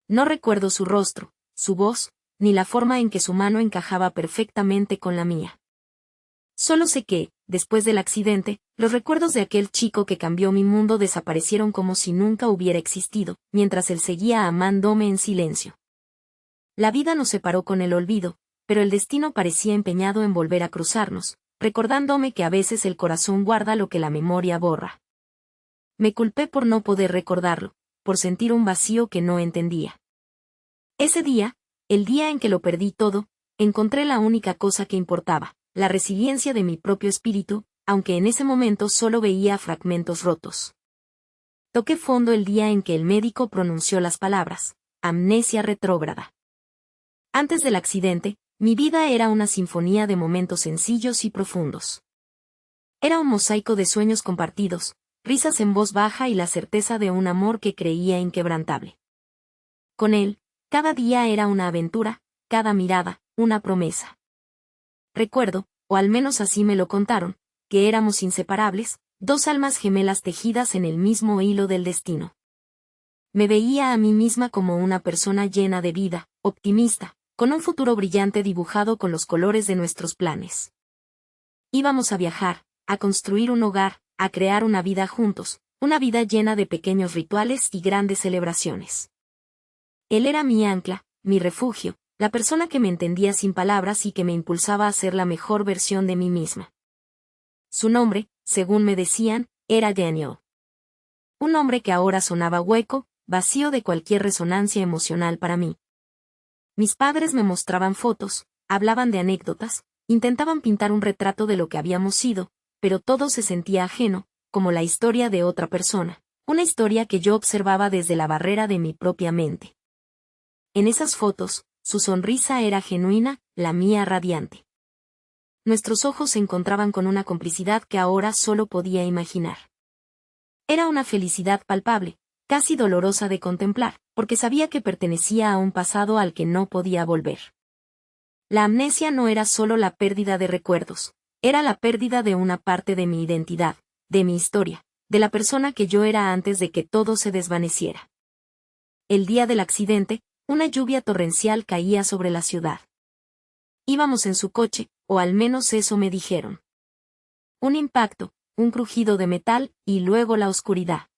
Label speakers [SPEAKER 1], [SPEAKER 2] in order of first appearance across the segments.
[SPEAKER 1] No recuerdo su rostro, su voz, ni la forma en que su mano encajaba perfectamente con la mía. Solo sé que, después del accidente, los recuerdos de aquel chico que cambió mi mundo desaparecieron como si nunca hubiera existido, mientras él seguía amándome en silencio. La vida nos separó con el olvido, pero el destino parecía empeñado en volver a cruzarnos, recordándome que a veces el corazón guarda lo que la memoria borra. Me culpé por no poder recordarlo, por sentir un vacío que no entendía. Ese día, el día en que lo perdí todo, encontré la única cosa que importaba, la resiliencia de mi propio espíritu, aunque en ese momento solo veía fragmentos rotos. Toqué fondo el día en que el médico pronunció las palabras, amnesia retrógrada. Antes del accidente, mi vida era una sinfonía de momentos sencillos y profundos. Era un mosaico de sueños compartidos, risas en voz baja y la certeza de un amor que creía inquebrantable. Con él, cada día era una aventura, cada mirada, una promesa. Recuerdo, o al menos así me lo contaron, que éramos inseparables, dos almas gemelas tejidas en el mismo hilo del destino. Me veía a mí misma como una persona llena de vida, optimista, con un futuro brillante dibujado con los colores de nuestros planes. Íbamos a viajar, a construir un hogar, a crear una vida juntos, una vida llena de pequeños rituales y grandes celebraciones. Él era mi ancla, mi refugio, la persona que me entendía sin palabras y que me impulsaba a ser la mejor versión de mí misma. Su nombre, según me decían, era Daniel. Un nombre que ahora sonaba hueco, vacío de cualquier resonancia emocional para mí. Mis padres me mostraban fotos, hablaban de anécdotas, intentaban pintar un retrato de lo que habíamos sido, pero todo se sentía ajeno, como la historia de otra persona, una historia que yo observaba desde la barrera de mi propia mente. En esas fotos, su sonrisa era genuina, la mía radiante. Nuestros ojos se encontraban con una complicidad que ahora solo podía imaginar. Era una felicidad palpable, casi dolorosa de contemplar, porque sabía que pertenecía a un pasado al que no podía volver. La amnesia no era solo la pérdida de recuerdos, era la pérdida de una parte de mi identidad, de mi historia, de la persona que yo era antes de que todo se desvaneciera. El día del accidente, una lluvia torrencial caía sobre la ciudad. Íbamos en su coche, o al menos eso me dijeron. Un impacto, un crujido de metal, y luego la oscuridad.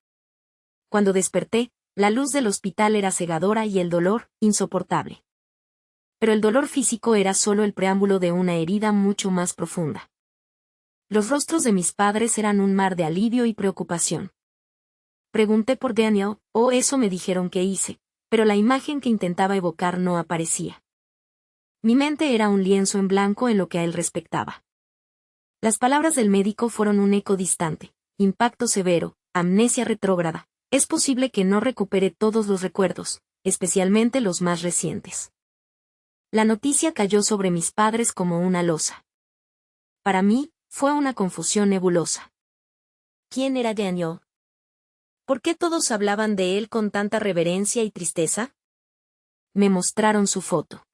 [SPEAKER 1] Cuando desperté, la luz del hospital era cegadora y el dolor, insoportable. Pero el dolor físico era solo el preámbulo de una herida mucho más profunda. Los rostros de mis padres eran un mar de alivio y preocupación. Pregunté por Daniel, o eso me dijeron que hice, pero la imagen que intentaba evocar no aparecía. Mi mente era un lienzo en blanco en lo que a él respectaba. Las palabras del médico fueron un eco distante, impacto severo, amnesia retrógrada. Es posible que no recupere todos los recuerdos, especialmente los más recientes. La noticia cayó sobre mis padres como una losa. Para mí, fue una confusión nebulosa. ¿Quién era Daniel? ¿Por qué todos hablaban de él con tanta reverencia y tristeza? Me mostraron su foto.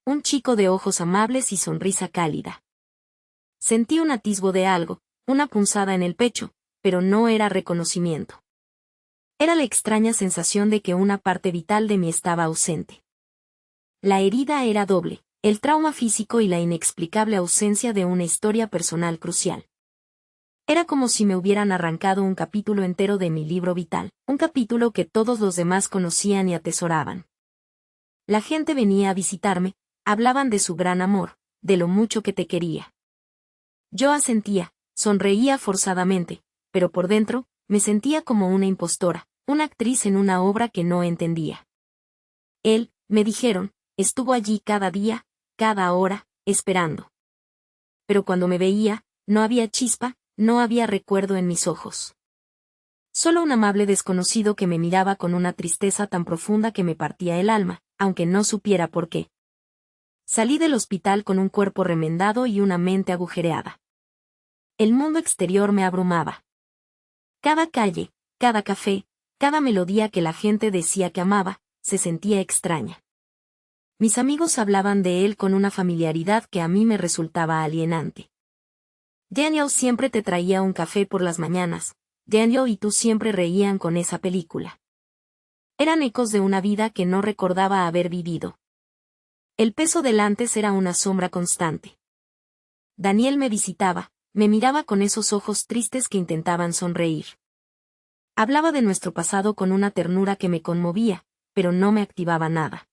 [SPEAKER 1] Un chico de ojos amables y sonrisa cálida. Sentí un atisbo de algo, una punzada en el pecho, pero no era reconocimiento. Era la extraña sensación de que una parte vital de mí estaba ausente. La herida era doble, el trauma físico y la inexplicable ausencia de una historia personal crucial. Era como si me hubieran arrancado un capítulo entero de mi libro vital, un capítulo que todos los demás conocían y atesoraban. La gente venía a visitarme, hablaban de su gran amor, de lo mucho que te quería. Yo asentía, sonreía forzadamente, pero por dentro, me sentía como una impostora, una actriz en una obra que no entendía. Él, me dijeron, estuvo allí cada día, cada hora, esperando. Pero cuando me veía, no había chispa, no había recuerdo en mis ojos. Solo un amable desconocido que me miraba con una tristeza tan profunda que me partía el alma, aunque no supiera por qué. Salí del hospital con un cuerpo remendado y una mente agujereada. El mundo exterior me abrumaba. Cada calle, cada café, cada melodía que la gente decía que amaba, se sentía extraña. Mis amigos hablaban de él con una familiaridad que a mí me resultaba alienante. Daniel siempre te traía un café por las mañanas, Daniel y tú siempre reían con esa película. Eran ecos de una vida que no recordaba haber vivido. El peso del antes era una sombra constante. Daniel me visitaba, me miraba con esos ojos tristes que intentaban sonreír. Hablaba de nuestro pasado con una ternura que me conmovía, pero no me activaba nada.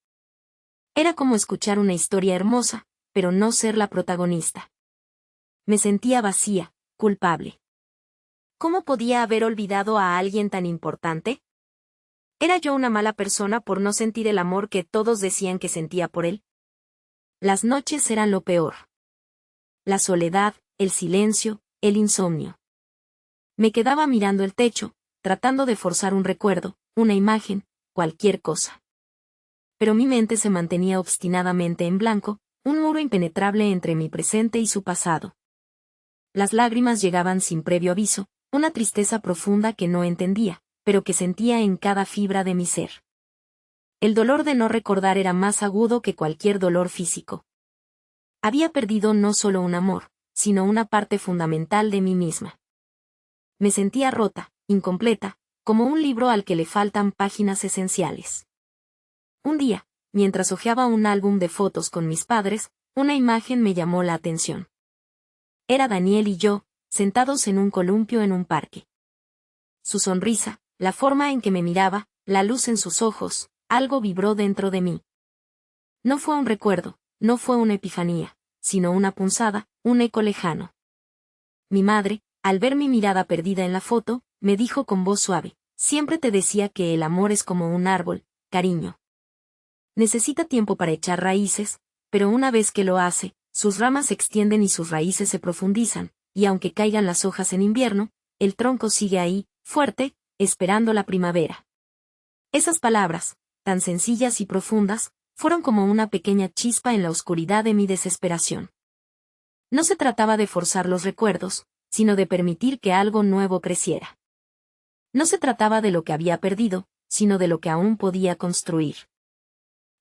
[SPEAKER 1] Era como escuchar una historia hermosa, pero no ser la protagonista. Me sentía vacía, culpable. ¿Cómo podía haber olvidado a alguien tan importante? ¿Era yo una mala persona por no sentir el amor que todos decían que sentía por él? Las noches eran lo peor. La soledad, el silencio, el insomnio. Me quedaba mirando el techo, tratando de forzar un recuerdo, una imagen, cualquier cosa. Pero mi mente se mantenía obstinadamente en blanco, un muro impenetrable entre mi presente y su pasado. Las lágrimas llegaban sin previo aviso, una tristeza profunda que no entendía, pero que sentía en cada fibra de mi ser. El dolor de no recordar era más agudo que cualquier dolor físico. Había perdido no solo un amor, sino una parte fundamental de mí misma. Me sentía rota, incompleta, como un libro al que le faltan páginas esenciales. Un día, mientras hojeaba un álbum de fotos con mis padres, una imagen me llamó la atención. Era Daniel y yo, sentados en un columpio en un parque. Su sonrisa, la forma en que me miraba, la luz en sus ojos, algo vibró dentro de mí. No fue un recuerdo, no fue una epifanía, sino una punzada, un eco lejano. Mi madre, al ver mi mirada perdida en la foto, me dijo con voz suave: siempre te decía que el amor es como un árbol, cariño. Necesita tiempo para echar raíces, pero una vez que lo hace, sus ramas se extienden y sus raíces se profundizan, y aunque caigan las hojas en invierno, el tronco sigue ahí, fuerte, esperando la primavera. Esas palabras, tan sencillas y profundas, fueron como una pequeña chispa en la oscuridad de mi desesperación. No se trataba de forzar los recuerdos, sino de permitir que algo nuevo creciera. No se trataba de lo que había perdido, sino de lo que aún podía construir.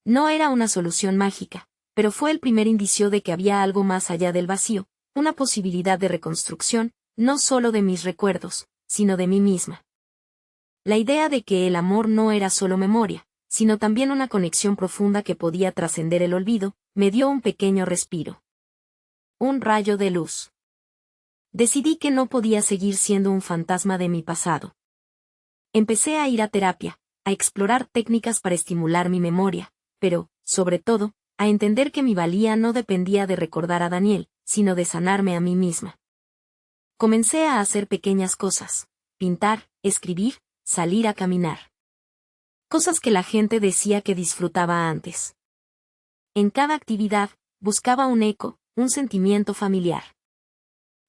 [SPEAKER 1] No era una solución mágica, pero fue el primer indicio de que había algo más allá del vacío, una posibilidad de reconstrucción, no solo de mis recuerdos, sino de mí misma. La idea de que el amor no era solo memoria, sino también una conexión profunda que podía trascender el olvido, me dio un pequeño respiro. Un rayo de luz. Decidí que no podía seguir siendo un fantasma de mi pasado. Empecé a ir a terapia, a explorar técnicas para estimular mi memoria, pero, sobre todo, a entender que mi valía no dependía de recordar a Daniel, sino de sanarme a mí misma. Comencé a hacer pequeñas cosas: pintar, escribir, salir a caminar. Cosas que la gente decía que disfrutaba antes. En cada actividad, buscaba un eco, un sentimiento familiar.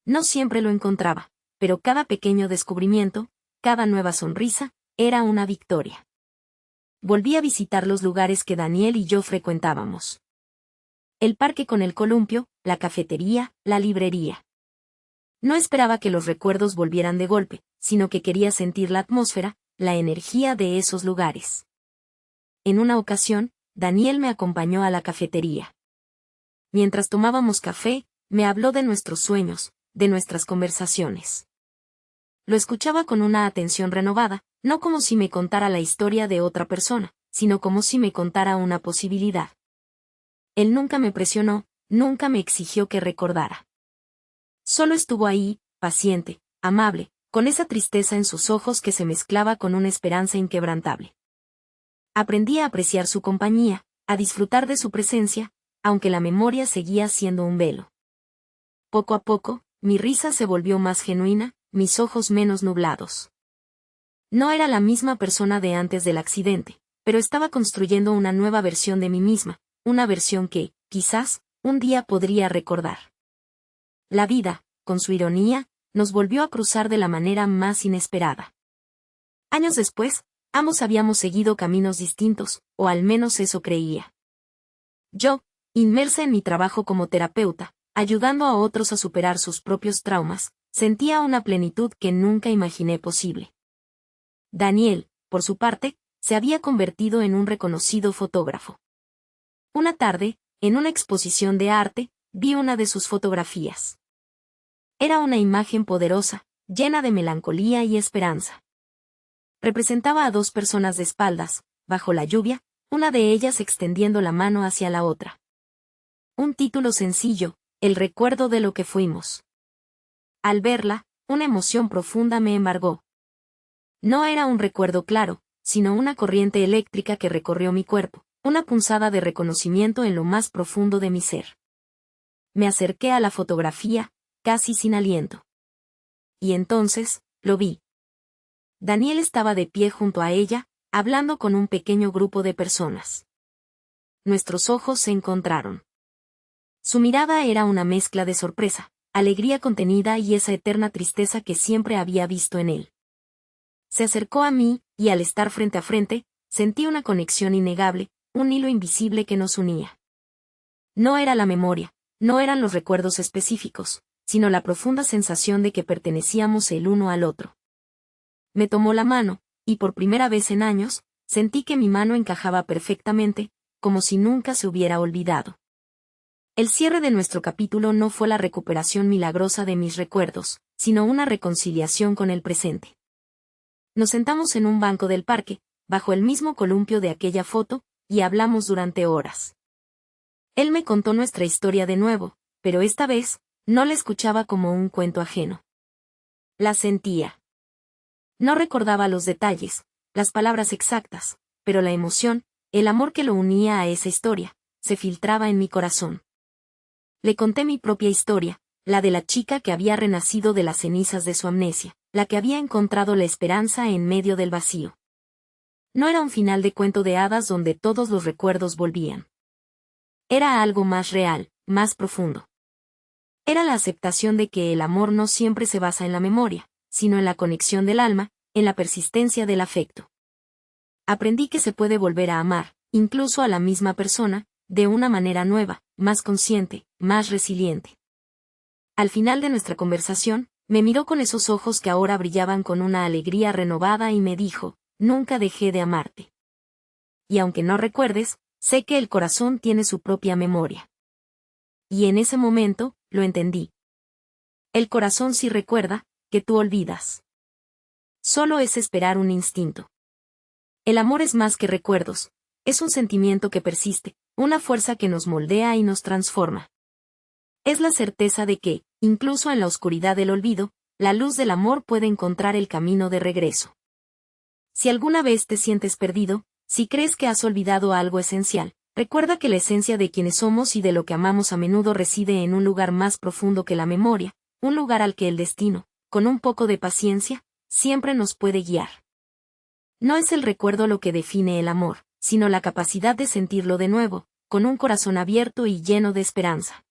[SPEAKER 1] No siempre lo encontraba, pero cada pequeño descubrimiento, cada nueva sonrisa, era una victoria. Volví a visitar los lugares que Daniel y yo frecuentábamos. El parque con el columpio, la cafetería, la librería. No esperaba que los recuerdos volvieran de golpe, sino que quería sentir la atmósfera, la energía de esos lugares. En una ocasión, Daniel me acompañó a la cafetería. Mientras tomábamos café, me habló de nuestros sueños, de nuestras conversaciones. Lo escuchaba con una atención renovada, no como si me contara la historia de otra persona, sino como si me contara una posibilidad. Él nunca me presionó, nunca me exigió que recordara. Solo estuvo ahí, paciente, amable, con esa tristeza en sus ojos que se mezclaba con una esperanza inquebrantable. Aprendí a apreciar su compañía, a disfrutar de su presencia, aunque la memoria seguía siendo un velo. Poco a poco, mi risa se volvió más genuina, mis ojos menos nublados. No era la misma persona de antes del accidente, pero estaba construyendo una nueva versión de mí misma, una versión que, quizás, un día podría recordar. La vida, con su ironía, nos volvió a cruzar de la manera más inesperada. Años después, ambos habíamos seguido caminos distintos, o al menos eso creía. Yo, inmersa en mi trabajo como terapeuta, ayudando a otros a superar sus propios traumas, sentía una plenitud que nunca imaginé posible. Daniel, por su parte, se había convertido en un reconocido fotógrafo. Una tarde, en una exposición de arte, vi una de sus fotografías. Era una imagen poderosa, llena de melancolía y esperanza. Representaba a dos personas de espaldas, bajo la lluvia, una de ellas extendiendo la mano hacia la otra. Un título sencillo, el recuerdo de lo que fuimos. Al verla, una emoción profunda me embargó. No era un recuerdo claro, sino una corriente eléctrica que recorrió mi cuerpo, una punzada de reconocimiento en lo más profundo de mi ser. Me acerqué a la fotografía, casi sin aliento. Y entonces, lo vi. Daniel estaba de pie junto a ella, hablando con un pequeño grupo de personas. Nuestros ojos se encontraron. Su mirada era una mezcla de sorpresa, alegría contenida y esa eterna tristeza que siempre había visto en él. Se acercó a mí, y al estar frente a frente, sentí una conexión innegable, un hilo invisible que nos unía. No era la memoria, no eran los recuerdos específicos, sino la profunda sensación de que pertenecíamos el uno al otro. Me tomó la mano, y por primera vez en años, sentí que mi mano encajaba perfectamente, como si nunca se hubiera olvidado. El cierre de nuestro capítulo no fue la recuperación milagrosa de mis recuerdos, sino una reconciliación con el presente. Nos sentamos en un banco del parque, bajo el mismo columpio de aquella foto, y hablamos durante horas. Él me contó nuestra historia de nuevo, pero esta vez, no la escuchaba como un cuento ajeno. La sentía. No recordaba los detalles, las palabras exactas, pero la emoción, el amor que lo unía a esa historia, se filtraba en mi corazón. Le conté mi propia historia, la de la chica que había renacido de las cenizas de su amnesia, la que había encontrado la esperanza en medio del vacío. No era un final de cuento de hadas donde todos los recuerdos volvían. Era algo más real, más profundo. Era la aceptación de que el amor no siempre se basa en la memoria, sino en la conexión del alma, en la persistencia del afecto. Aprendí que se puede volver a amar, incluso a la misma persona, de una manera nueva, más consciente, más resiliente. Al final de nuestra conversación, me miró con esos ojos que ahora brillaban con una alegría renovada y me dijo, nunca dejé de amarte. Y aunque no recuerdes, sé que el corazón tiene su propia memoria. Y en ese momento, lo entendí. El corazón sí recuerda, que tú olvidas. Solo es esperar un instinto. El amor es más que recuerdos, es un sentimiento que persiste, una fuerza que nos moldea y nos transforma. Es la certeza de que, incluso en la oscuridad del olvido, la luz del amor puede encontrar el camino de regreso. Si alguna vez te sientes perdido, si crees que has olvidado algo esencial, recuerda que la esencia de quienes somos y de lo que amamos a menudo reside en un lugar más profundo que la memoria, un lugar al que el destino, con un poco de paciencia, siempre nos puede guiar. No es el recuerdo lo que define el amor, sino la capacidad de sentirlo de nuevo, con un corazón abierto y lleno de esperanza.